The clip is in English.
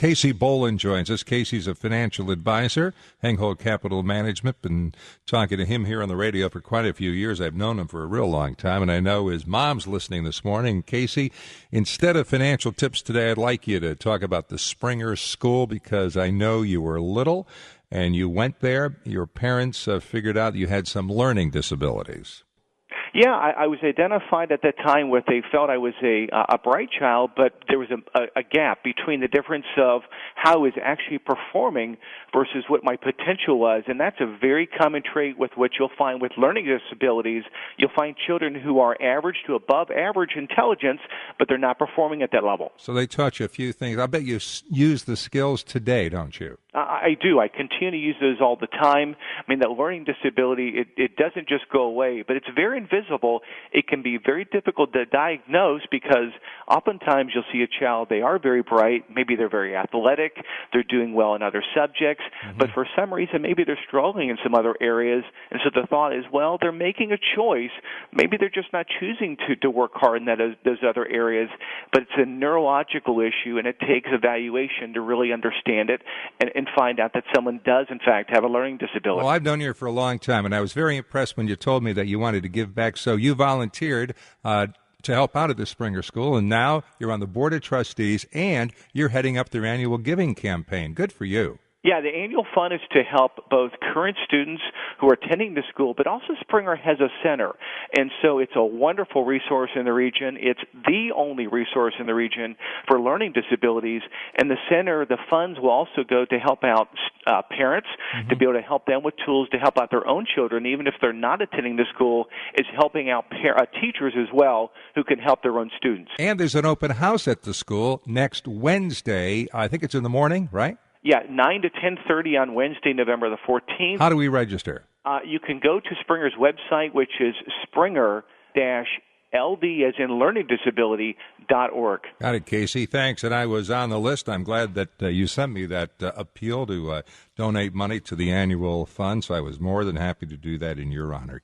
Casey Boland joins us. Casey's a financial advisor, Hengho Capital Management. Been talking to him here on the radio for quite a few years. I've known him for a real long time, and I know his mom's listening this morning. Casey, instead of financial tips today, I'd like you to talk about the Springer School, because I know you were little and you went there. Your parents figured out you had some learning disabilities. Yeah, I was identified at that time where they felt I was a bright child, but there was a gap between the difference of how I was actually performing versus what my potential was, and that's a very common trait with what you'll find with learning disabilities. You'll find children who are average to above average intelligence, but they're not performing at that level. So they taught you a few things. I bet you use the skills today, don't you? I do. I continue to use those all the time. I mean, that learning disability, it doesn't just go away, but it's very invisible. It can be very difficult to diagnose because oftentimes you'll see a child, they are very bright, maybe they're very athletic, they're doing well in other subjects, but for some reason maybe they're struggling in some other areas, and so the thought is, well, they're making a choice. Maybe they're just not choosing to work hard in those other areas, but it's a neurological issue, and it takes evaluation to really understand it and find out that someone does, in fact, have a learning disability. Well, I've known you for a long time, and I was very impressed when you told me that you wanted to give back. So you volunteered to help out at the Springer School, and now you're on the Board of Trustees, and you're heading up their annual giving campaign. Good for you. Yeah, the annual fund is to help both current students who are attending the school, but also Springer has a center. And so it's a wonderful resource in the region. It's the only resource in the region for learning disabilities. And the center, the funds will also go to help out parents, to be able to help them with tools to help out their own children, even if they're not attending the school. It's helping out teachers as well who can help their own students. And there's an open house at the school next Wednesday. I think it's in the morning, right? Yeah, 9 to 10:30 on Wednesday, November the 14th. How do we register? You can go to Springer's website, which is springer-LD as in learning disability.org. Got it, Casey. Thanks. And I was on the list. I'm glad that you sent me that appeal to donate money to the annual fund, so I was more than happy to do that in your honor.